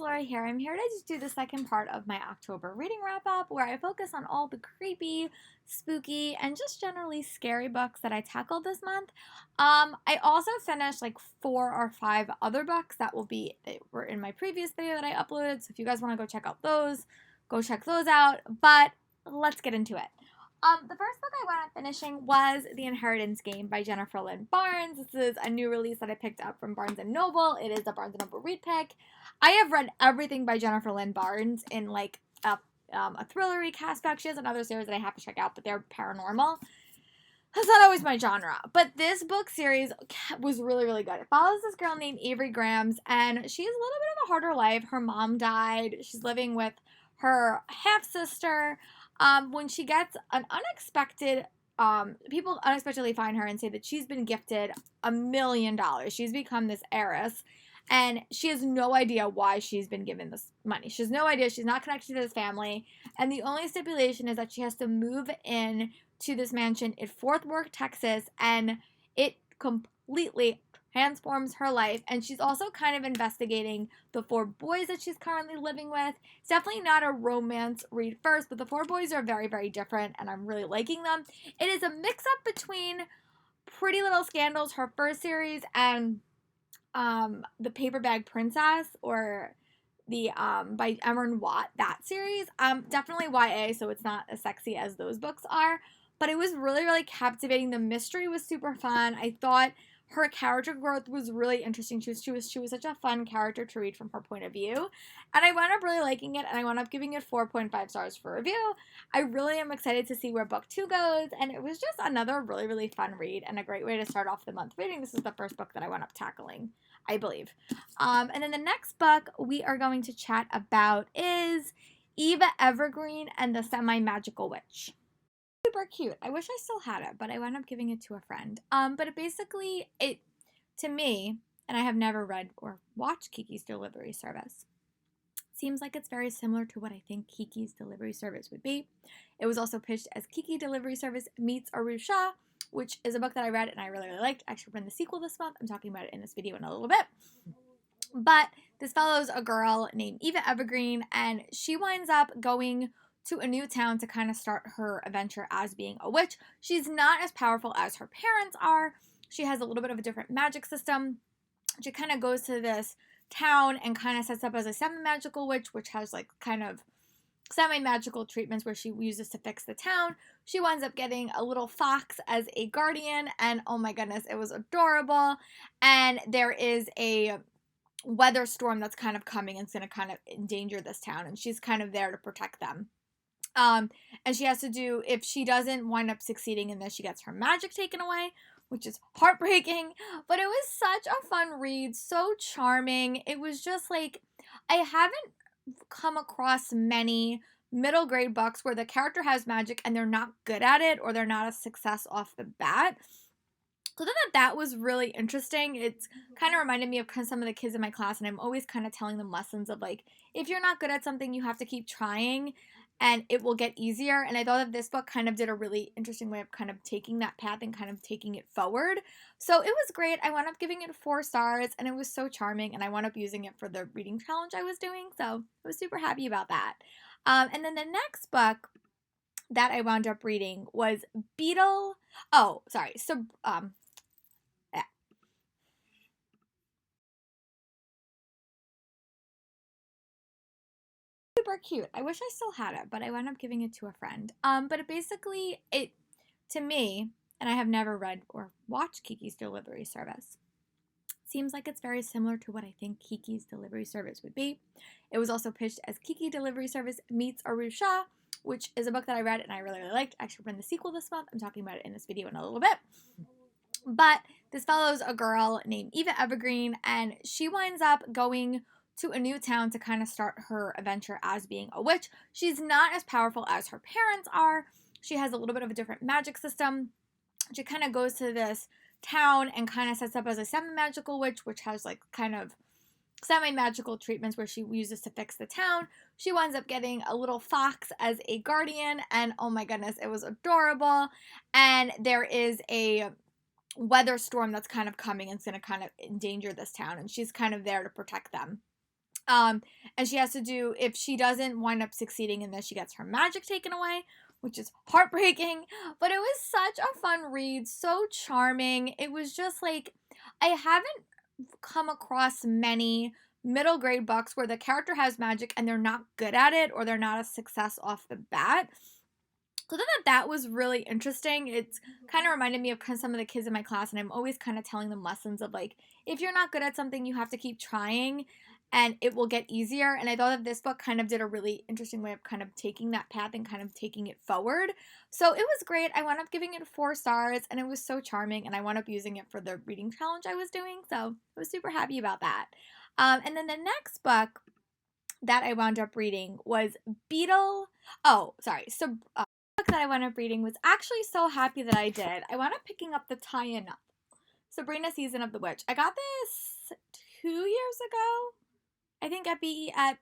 Laura here. I'm here to just do the second part of my October reading wrap up where I focus on all the creepy, spooky, and just generally scary books that I tackled this month. I also finished like 4 or 5 other books that were in my previous video that I uploaded. So if you guys want to go check out those, go check those out. But let's get into it. The first book I wound up finishing was The Inheritance Game by Jennifer Lynn Barnes. This is a new release that I picked up from Barnes & Noble. It is a Barnes & Noble read pick. I have read everything by Jennifer Lynn Barnes in like a thrillery aspect. She has another series that I have to check out, but they're paranormal. That's not always my genre. But this book series was really, really good. It follows this girl named Avery Grams, and she has a little bit of a harder life. Her mom died. She's living with her half-sister. When she gets an unexpected, people unexpectedly find her and say that she's been gifted $1 million. She's become this heiress, and she has no idea why she's been given this money. She has no idea. She's not connected to this family, and the only stipulation is that she has to move in to this mansion in Fort Worth, Texas, and it completely transforms her life. And she's also kind of investigating the 4 boys that she's currently living with. It's definitely not a romance read first, but the 4 boys are very, very different, and I'm really liking them. It is a mix-up between Pretty Little Scandals, her first series, and The Paper Bag Princess, or the by Emerald Watt, that series. Definitely YA, so it's not as sexy as those books are, but it was really, really captivating. The mystery was super fun. I thought her character growth was really interesting. She was such a fun character to read from her point of view, and I wound up really liking it, and I wound up giving it 4.5 stars for review. I really am excited to see where book 2 goes, and it was just another really, really fun read and a great way to start off the month reading. This is the first book that I wound up tackling, I believe. And then the next book we are going to chat about is Eva Evergreen and the Semi-Magical Witch. Super cute. I wish I still had it, but I wound up giving it to a friend. But to me, and I have never read or watched Kiki's Delivery Service, seems like it's very similar to what I think Kiki's Delivery Service would be. It was also pitched as Kiki Delivery Service meets Arusha, which is a book that I read and I really, really liked. I actually read the sequel this month. I'm talking about it in this video in a little bit. But this follows a girl named Eva Evergreen, and she winds up going to a new town to kind of start her adventure as being a witch. She's not as powerful as her parents are. She has a little bit of a different magic system. She kind of goes to this town and kind of sets up as a semi-magical witch, which has like kind of semi-magical treatments where she uses to fix the town. She winds up getting a little fox as a guardian, and oh my goodness, it was adorable. And there is a weather storm that's kind of coming and it's going to kind of endanger this town, and she's kind of there to protect them. And she has to do, if she doesn't wind up succeeding in this, she gets her magic taken away, which is heartbreaking. But it was such a fun read, so charming. It was just like, I haven't come across many middle grade books where the character has magic and they're not good at it, or they're not a success off the bat. So then that was really interesting. It's kind of reminded me of some of the kids in my class, and I'm always kind of telling them lessons of like, if you're not good at something, you have to keep trying and it will get easier. And I thought that this book kind of did a really interesting way of kind of taking that path and kind of taking it forward. So it was great. I wound up giving it 4 stars, and it was so charming, and I wound up using it for the reading challenge I was doing. So I was super happy about that. And then the next book that I wound up reading was Beetle. Oh, sorry. So, yeah. Super cute. I wish I still had it, but I wound up giving it to a friend. But to me, and I have never read or watched Kiki's Delivery Service, seems like it's very similar to what I think Kiki's Delivery Service would be. It was also pitched as Kiki Delivery Service meets Arusha, which is a book that I read and I really, really liked. I actually read the sequel this month. I'm talking about it in this video in a little bit. But this follows a girl named Eva Evergreen, and she winds up going to a new town to kind of start her adventure as being a witch. She's not as powerful as her parents are. She has a little bit of a different magic system. She kind of goes to this town and kind of sets up as a semi-magical witch, which has like kind of semi-magical treatments where she uses to fix the town. She winds up getting a little fox as a guardian, and oh my goodness, it was adorable. And there is a weather storm that's kind of coming and it's going to kind of endanger this town, and she's kind of there to protect them. And she has to do, if she doesn't wind up succeeding in this, she gets her magic taken away, which is heartbreaking. But it was such a fun read, so charming. It was just like, I haven't come across many middle grade books where the character has magic and they're not good at it or they're not a success off the bat. So I thought that was really interesting. It's kind of reminded me of some of the kids in my class, and I'm always kind of telling them lessons of like, if you're not good at something, you have to keep trying and it will get easier. And I thought that this book kind of did a really interesting way of kind of taking that path and kind of taking it forward. So it was great. I wound up giving it 4 stars and it was so charming, and I wound up using it for the reading challenge I was doing. So I was super happy about that. And then the next book that I wound up reading was Beetle. Oh, sorry. So book that I wound up reading was actually so happy that I did. I wound up picking up the tie-in Sabrina Season of the Witch. I got this 2 years ago. I think at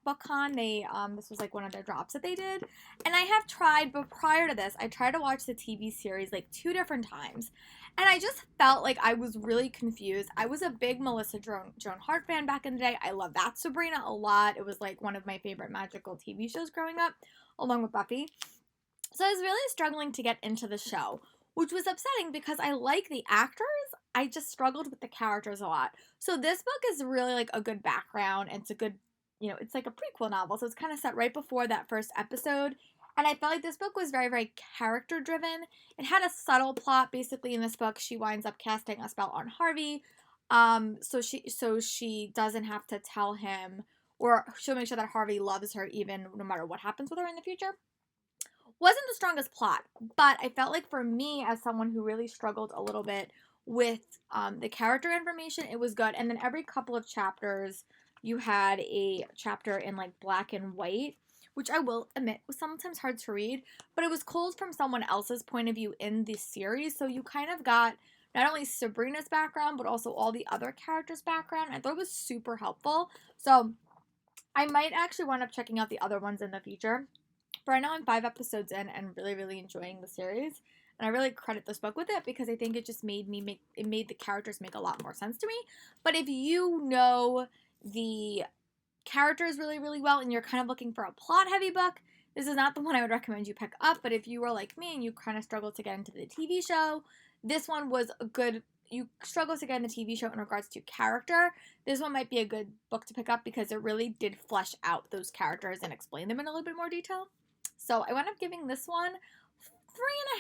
BookCon, they this was like one of their drops that they did. And I have tried, but prior to this, I tried to watch the TV series like 2 different times. And I just felt like I was really confused. I was a big Melissa Joan Hart fan back in the day. I love that Sabrina a lot. It was like one of my favorite magical TV shows growing up, along with Buffy. So I was really struggling to get into the show, which was upsetting because I like the actors. I just struggled with the characters a lot. So this book is really like a good background, and it's a good, it's like a prequel novel. So it's kind of set right before that first episode. And I felt like this book was very, very character driven. It had a subtle plot. Basically, in this book, she winds up casting a spell on Harvey. So she doesn't have to tell him, or she'll make sure that Harvey loves her even no matter what happens with her in the future. Wasn't the strongest plot, but I felt like for me, as someone who really struggled a little bit with the character information, it was good. And then every couple of chapters, you had a chapter in like black and white, which I will admit was sometimes hard to read, but it was told from someone else's point of view in the series. So you kind of got not only Sabrina's background, but also all the other characters' background. I thought it was super helpful. So I might actually wind up checking out the other ones in the future. But right now I'm 5 episodes in and really, really enjoying the series. And I really credit this book with it because I think it just made the characters make a lot more sense to me. But if you know the characters really, really well and you're kind of looking for a plot-heavy book, this is not the one I would recommend you pick up. But if you were like me and you kind of struggled to get into the TV show, this one was a good... You struggle to get in the TV show in regards to character, this one might be a good book to pick up because it really did flesh out those characters and explain them in a little bit more detail. So I wound up giving this one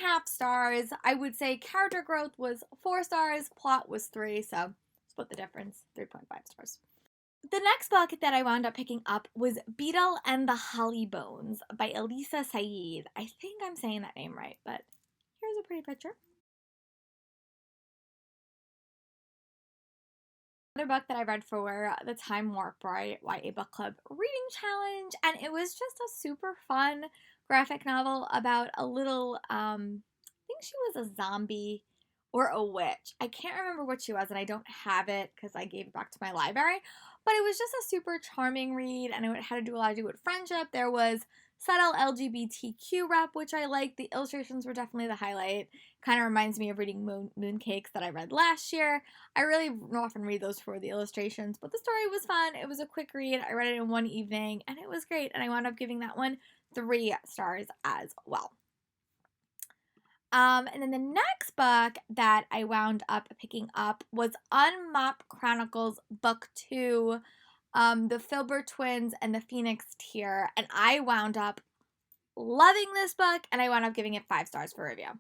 3.5 stars. I would say character growth was 4 stars, plot was 3, so split the difference, 3.5 stars. The next book that I wound up picking up was Beetle and the Holly Bones by Elisa Syed. I think I'm saying that name right, but here's a pretty picture. Another book that I read for the Time Warp YA Book Club reading challenge, and it was just a super fun graphic novel about a little, I think she was a zombie or a witch. I can't remember what she was, and I don't have it because I gave it back to my library, but it was just a super charming read, and it had to do a lot to do with friendship. There was subtle LGBTQ rep, which I liked. The illustrations were definitely the highlight. Kind of reminds me of reading Mooncakes that I read last year. I really often read those for the illustrations, but the story was fun. It was a quick read. I read it in one evening, and it was great, and I wound up giving that one 3 stars as well. And then the next book that I wound up picking up was Unmap Chronicles Book 2, The Filbert Twins and the Phoenix Tear, and I wound up loving this book, and I wound up giving it 5 stars for review.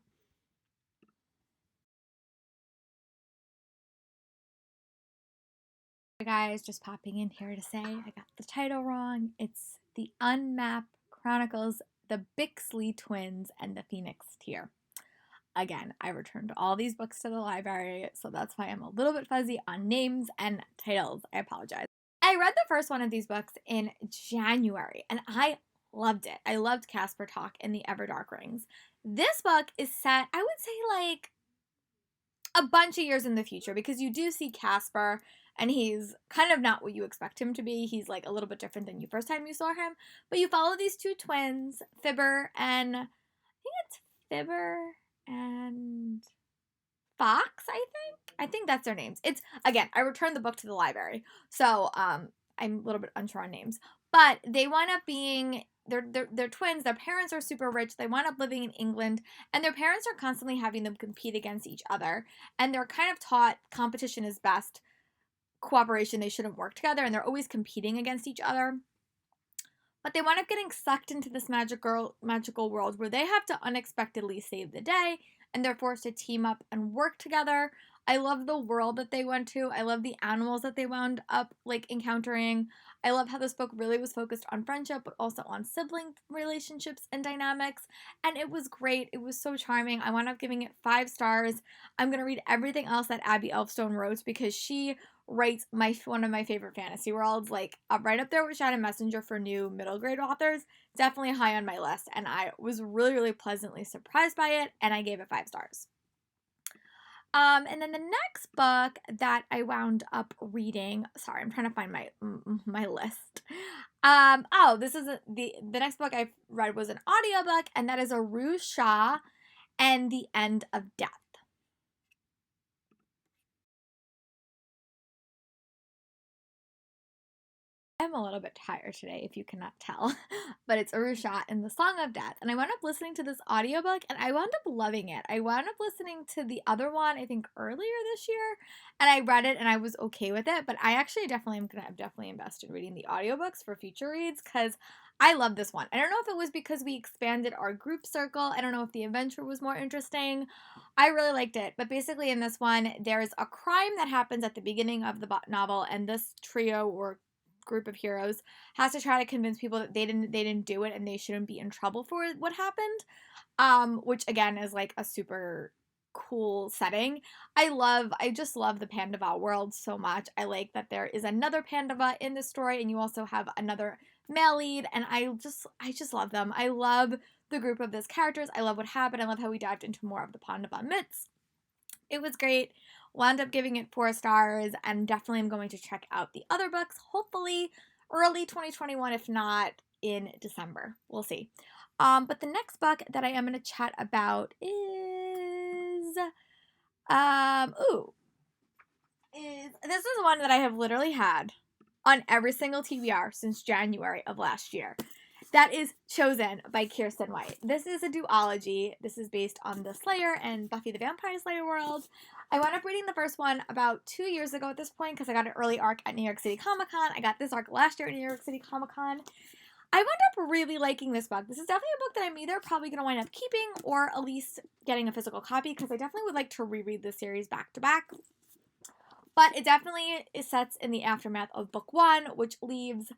Hey guys, just popping in here to say I got the title wrong. It's The Unmap Chronicles, The Bixley Twins, and the Phoenix Tear. Again, I returned all these books to the library, so that's why I'm a little bit fuzzy on names and titles. I apologize. I read the first one of these books in January, and I loved it. I loved Casper Talk and the Everdark Rings. This book is set, I would say, like a bunch of years in the future, because you do see Casper, and he's kind of not what you expect him to be. He's like a little bit different than you first time you saw him. But you follow these 2 twins, Fibber and... I think it's Fibber and Fox, I think that's their names. It's, again, I returned the book to the library. So, I'm a little bit unsure on names, but they wind up being they're twins. Their parents are super rich. They wind up living in England, and their parents are constantly having them compete against each other. And they're kind of taught competition is best, cooperation, they shouldn't work together, and they're always competing against each other. But they wind up getting sucked into this magical world where they have to unexpectedly save the day, and they're forced to team up and work together. I love the world that they went to. I love the animals that they wound up like encountering. I love how this book really was focused on friendship, but also on sibling relationships and dynamics. And it was great. It was so charming. I wound up giving it 5 stars. I'm going to read everything else that Abby Elfstone wrote because she writes one of my favorite fantasy worlds, like right up there with Shadow Messenger for new middle grade authors. Definitely high on my list, and I was really, really pleasantly surprised by it, and I gave it 5 stars. And then the next book that I wound up reading, sorry, I'm trying to find my list. This is the next book I read was an audiobook, and that is Arusha and the End of Death. I'm a little bit tired today, if you cannot tell, but it's Arusha and the Song of Death. And I wound up listening to this audiobook and I wound up loving it. I wound up listening to the other one, I think earlier this year, and I read it and I was okay with it. But I actually definitely am going to definitely invest in reading the audiobooks for future reads because I love this one. I don't know if it was because we expanded our group circle. I don't know if the adventure was more interesting. I really liked it. But basically in this one, there's a crime that happens at the beginning of the novel, and this trio or group of heroes has to try to convince people that they didn't do it and they shouldn't be in trouble for what happened, which again is like a super cool setting. I just love the Pandava world so much. I like that there is another Pandava in the story, and you also have another male lead, and I just love them. I love the group of these characters. I love what happened. I love how we dived into more of the Pandava myths. It was great. Wound up giving it 4 stars, and definitely am going to check out the other books, hopefully early 2021, if not in December. We'll see. But the next book that I am going to chat about is, this is one that I have literally had on every single TBR since January of last year. That is Chosen by Kiersten White. This is a duology. This is based on the Slayer and Buffy the Vampire Slayer world. I wound up reading the first one about 2 years ago at this point because I got an early arc at New York City Comic Con. I got this arc last year at New York City Comic Con. I wound up really liking this book. This is definitely a book that I'm either probably going to wind up keeping or at least getting a physical copy because I definitely would like to reread this series back to back. But it definitely sets in the aftermath of book 1, which leaves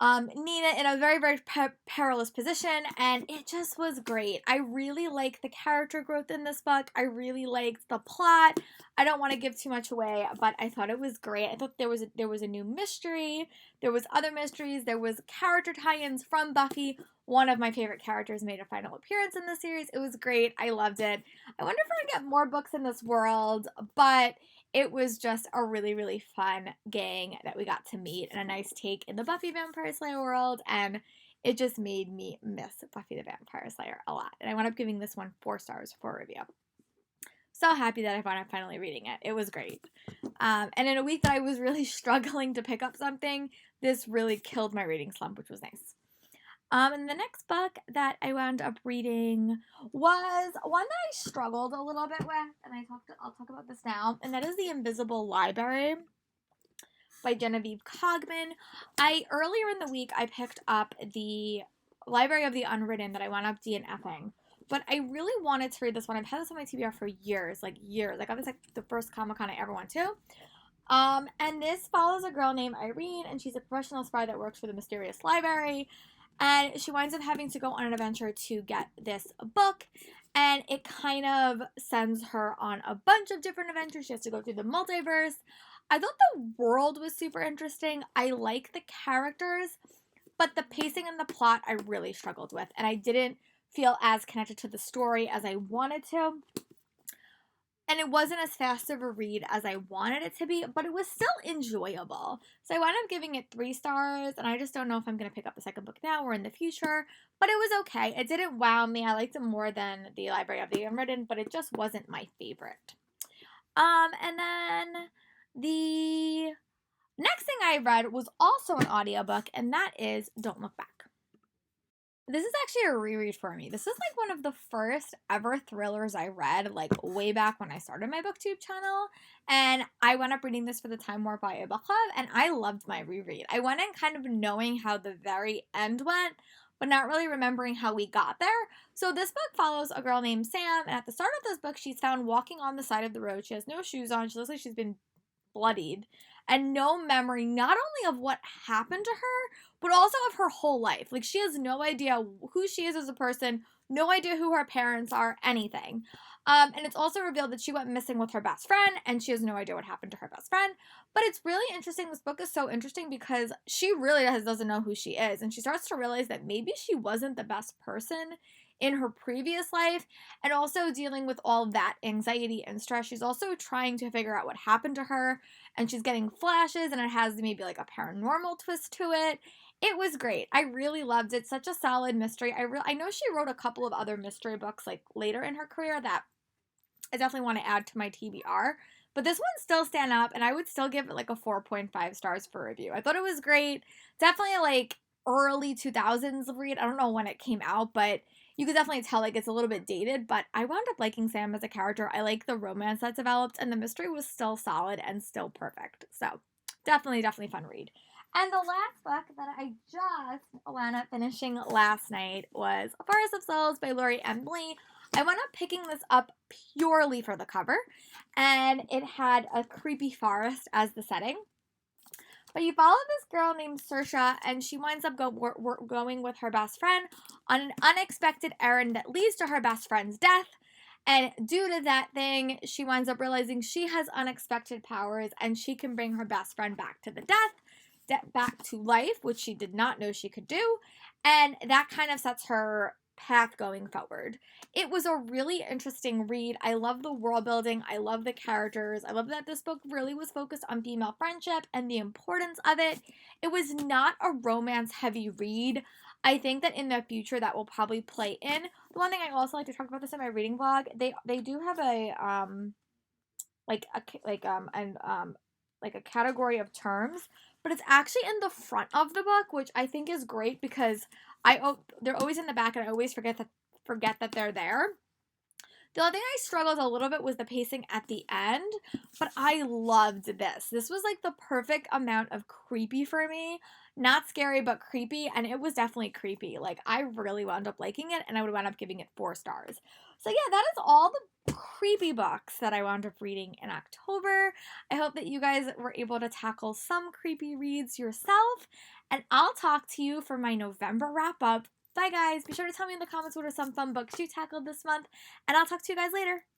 Nina in a very, very perilous position, and it just was great. I really like the character growth in this book. I really liked the plot. I don't want to give too much away, but I thought it was great. I thought there was a new mystery. There was other mysteries. There was character tie-ins from Buffy. One of my favorite characters made a final appearance in the series. It was great. I loved it. I wonder if we're going to get more books in this world, but it was just a really, really fun gang that we got to meet and a nice take in the Buffy Vampire Slayer world, and it just made me miss Buffy the Vampire Slayer a lot. And I wound up giving this one 4 stars for review. So happy that I wound up finally reading it. It was great. And in a week that I was really struggling to pick up something, this really killed my reading slump, which was nice. And the next book that I wound up reading was one that I struggled a little bit with, and I'll talk about this now, and that is The Invisible Library by Genevieve Cogman. Earlier in the week, I picked up the Library of the Unwritten that I wound up DNFing, but I really wanted to read this one. I've had this on my TBR for years, like years. I got this like the first Comic-Con I ever went to. And this follows a girl named Irene, and she's a professional spy that works for the mysterious library. And she winds up having to go on an adventure to get this book, and it kind of sends her on a bunch of different adventures. She has to go through the multiverse. I thought the world was super interesting. I like the characters, but the pacing and the plot I really struggled with, and I didn't feel as connected to the story as I wanted to. And it wasn't as fast of a read as I wanted it to be, but it was still enjoyable. So I wound up giving it 3 stars, and I just don't know if I'm going to pick up the second book now or in the future, but it was okay. It didn't wow me. I liked it more than the Library of the Unwritten, but it just wasn't my favorite. And then the Next thing I read was also an audiobook, and that is Don't Look Back. This is actually a reread for me. This is like one of the first ever thrillers I read, like way back when I started my booktube channel. And I went up reading this for the Time Warp by Book Club, and I loved my reread. I went in kind of knowing how the very end went, but not really remembering how we got there. So this book follows a girl named Sam, and at the start of this book, she's found walking on the side of the road. She has no shoes on. She looks like she's been bloodied and no memory not only of what happened to her but also of her whole life. Like, she has no idea who she is as a person, no idea who her parents are, anything. And it's also revealed that she went missing with her best friend, and she has no idea what happened to her best friend. But it's really interesting. This book is so interesting because she really doesn't know who she is, and she starts to realize that maybe she wasn't the best person in her previous life, and also dealing with all that anxiety and stress. She's also trying to figure out what happened to her, and she's getting flashes, and it has maybe like a paranormal twist to it. It was great. I really loved it. Such a solid mystery. I know she wrote a couple of other mystery books like later in her career that I definitely want to add to my TBR. But this one still stand up, and I would still give it like a 4.5 stars for review. I thought it was great. Definitely like early 2000s read. I don't know when it came out, but you could definitely tell like it's a little bit dated. But I wound up liking Sam as a character. I like the romance that developed, and the mystery was still solid and still perfect. So definitely fun read. And the last book that I just wound up finishing last night was A Forest of Souls by Lori M. Lee. I wound up picking this up purely for the cover, and it had a creepy forest as the setting. But you follow this girl named Saoirse, and she winds up going with her best friend on an unexpected errand that leads to her best friend's death. And due to that thing, she winds up realizing she has unexpected powers, and she can bring her best friend back to the back to life, which she did not know she could do. And that kind of sets her path going forward. It was a really interesting read. I love the world building. I love the characters. I love that this book really was focused on female friendship and the importance of it. It was not a romance heavy read. I think that in the future that will probably play in. The one thing I also like to talk about this in my reading vlog, they do have a like a category of terms, but it's actually in the front of the book, which I think is great because they're always in the back, and I always forget that they're there. The only thing I struggled a little bit was the pacing at the end, but I loved this. This was like the perfect amount of creepy for me. Not scary, but creepy, and it was definitely creepy. Like, I really wound up liking it, and I would wound up giving it 4 stars. So yeah, that is all the creepy books that I wound up reading in October. I hope that you guys were able to tackle some creepy reads yourself, and I'll talk to you for my November wrap-up. Bye, guys. Be sure to tell me in the comments what are some fun books you tackled this month, and I'll talk to you guys later.